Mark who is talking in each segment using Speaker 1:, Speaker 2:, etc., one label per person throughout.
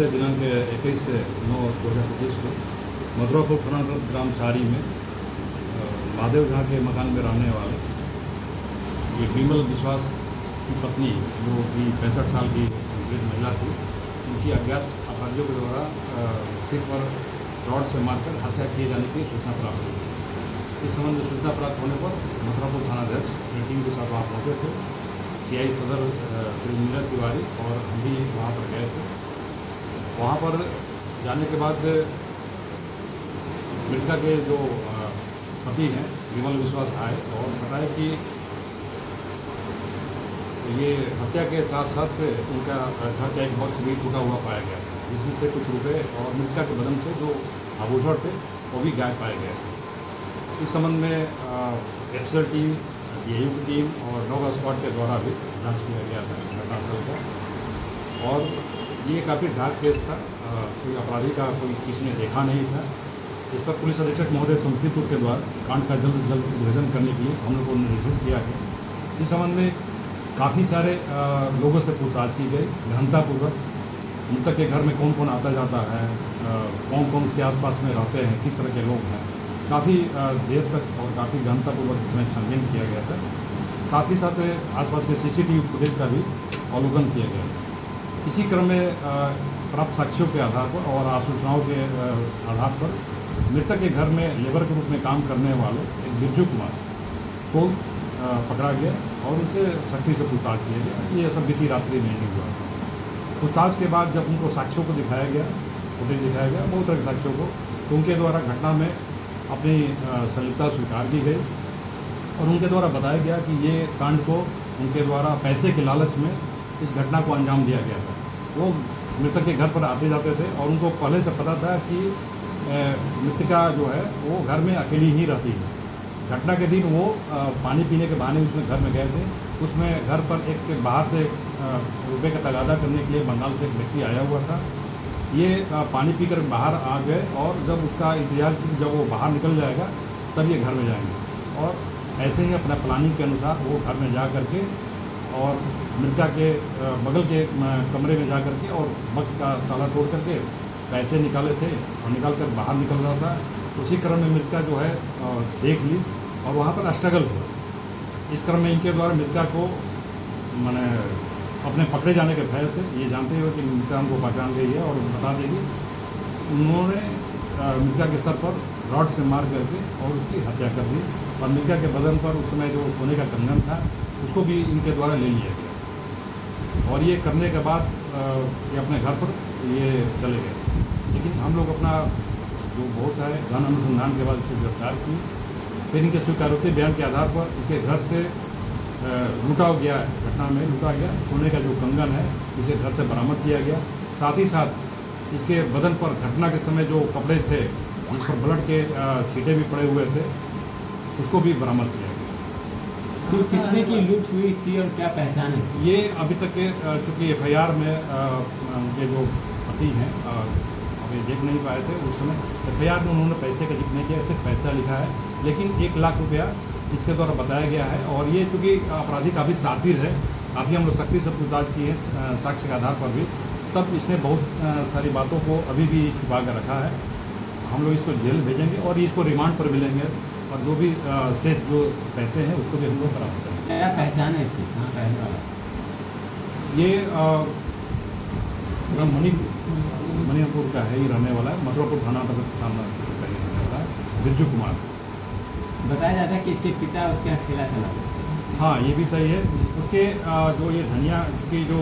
Speaker 1: से दिनांक 21/9/2025 को मथुरापुर थाना ग्राम सारी में महादेव झा के मकान में रहने वाले ये विमल विश्वास की पत्नी जो कि 65 साल की वृद्ध महिला थी, उनकी अज्ञात अपराधियों के द्वारा सिर पर रॉड से मारकर हत्या किए जाने की सूचना प्राप्त हुई। इस संबंध में सूचना प्राप्त होने पर मथुरापुर थानाध्यक्ष टीम के साथ वहाँ पहुँचे थे। सीआई सदर श्री नीरज तिवारी और हम भी वहाँ पर गए थे। वहाँ पर जाने के बाद मृतका के जो पति हैं विमल विश्वास आए और बताया कि ये हत्या के साथ साथ उनका घर का एक बक्स भी टूटा हुआ पाया गया, जिसमें से कुछ रुपए और मृतका के बदन से जो आभूषण थे वो भी गायब पाए गए थे। इस संबंध में एफएसएल टीम, डीआईयू की टीम और डॉग स्क्वाड के द्वारा भी जांच किया गया था घटनास्थल का। और ये काफ़ी डार्क केस था, कोई अपराधी का कोई किसी ने देखा नहीं था। इस पर पुलिस अधीक्षक महोदय समस्तीपुर के द्वारा कांड का जल्द से जल्द उद्भेदन करने के लिए हम लोग को निर्देशित किया गया। इस संबंध में काफ़ी सारे लोगों से पूछताछ की गई गहनतापूर्वक। मृतक के घर में कौन कौन आता जाता है, कौन कौन उसके आसपास में रहते हैं, किस तरह के लोग हैं, काफ़ी देर तक और काफ़ी गहनतापूर्वक इसमें छानबीन किया गया था। साथ ही साथ आसपास के सीसीटीवी फुटेज का भी अवलोकन किया गया। इसी क्रम में प्राप्त साक्ष्यों के आधार पर और आसूचनाओं के आधार पर मृतक के घर में लेबर के रूप में काम करने वाले एक बिरजू कुमार को पकड़ा गया और उनसे सख्ती से पूछताछ किया गया। ये सब बीती रात्रि में नहीं हुआ। पूछताछ के बाद जब उनको साक्ष्यों को दिखाया गया, फुटेज दिखाया गया, बहुत तरह के साक्ष्यों को, तो उनके द्वारा घटना में अपनी संलिप्तता स्वीकार की गई और उनके द्वारा बताया गया कि ये कांड को उनके द्वारा पैसे के लालच में इस घटना को अंजाम दिया गया था। वो मृतक के घर पर आते जाते थे और उनको पहले से पता था कि मृतका जो है वो घर में अकेली ही रहती है। घटना के दिन वो पानी पीने के बहाने उसमें घर में गए थे। उसमें घर पर एक बाहर से रुपये का तगादा करने के लिए बंगाल से एक व्यक्ति आया हुआ था। ये पानी पीकर बाहर आ गए और जब उसका इंतजार की, जब वो बाहर निकल जाएगा तब ये घर में जाएंगे। और ऐसे ही अपना प्लानिंग के अनुसार वो घर में जा करके और मृतका के बगल के कमरे में जा करके और बक्स का ताला तोड़ करके पैसे निकाले थे और निकाल कर बाहर निकल रहा था। उसी क्रम में मृतका जो है देख ली और वहाँ पर स्ट्रगल हुआ। इस क्रम में इनके द्वारा मृतका को मैंने अपने पकड़े जाने के भय से, ये जानते हुए कि मृतका हमको पहचान गई है और बता देगी, उन्होंने मृतका के सर पर रॉड से मार करके और उसकी हत्या कर दी। और मृतका के बदन पर उस समय जो सोने का कंगन था उसको भी इनके द्वारा ले लिया गया और ये करने के बाद ये अपने घर पर ये चले गए। लेकिन हम लोग अपना जो बहुत है गहन अनुसंधान के बाद इसे गिरफ्तार की। फिर इनके स्वीकारोक्ति बयान के आधार पर इसके घर से लूटा गया, घटना में लूटा गया सोने का जो कंगन है इसे घर से बरामद किया गया। साथ ही साथ इसके बदन पर घटना के समय जो कपड़े थे जिस पर ब्लड के छींटे भी पड़े हुए थे उसको भी बरामद किया गया।
Speaker 2: तो कितने की लूट हुई थी और क्या पहचान है इसकी?
Speaker 1: ये अभी तक के चूँकि एफआईआर में उनके जो पति हैं अभी देख नहीं पाए थे उस समय। एफआईआर में उन्होंने पैसे का जिक्र नहीं किया, सिर्फ पैसा लिखा है, लेकिन 1 लाख रुपया इसके द्वारा बताया गया है। और ये चूँकि अपराधी काफ़ी शातिर है, काफ़ी हम लोग सख्ती से पूछताछ की है साक्ष्य के आधार पर भी, तब इसने बहुत सारी बातों को अभी भी छुपा कर रखा है। हम लोग इसको जेल भेजेंगे और इसको रिमांड पर मिलेंगे और जो भी शेष जो पैसे हैं उसको भी हम लोग बरामद करेंगे।
Speaker 2: क्या पहचान है इसकी, कहाँ रहने वाला?
Speaker 1: ये मणिपुर का है, ही रहने वाला है, मथुरापुर थाना का सामना का ही रहने वाला है, बिरजू कुमार।
Speaker 2: बताया जाता है कि इसके पिता उसके यहाँ ठेला चला।
Speaker 1: हाँ, ये भी सही है। उसके जो ये धनिया की जो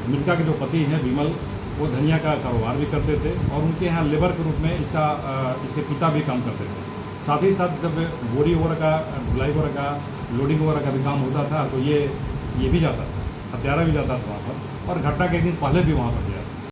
Speaker 1: मृतका के जो पति हैं विमल, वो धनिया का कारोबार भी करते थे और उनके यहाँ लेबर के रूप में इसके पिता भी काम करते थे। साथ ही साथ जब बोरी वगैरह का, ढुलाई वगैरह का, लोडिंग वगैरह का भी काम होता था तो ये भी जाता था, हत्यारा भी जाता था वहाँ पर और घटना के एक दिन पहले भी वहाँ पर गया।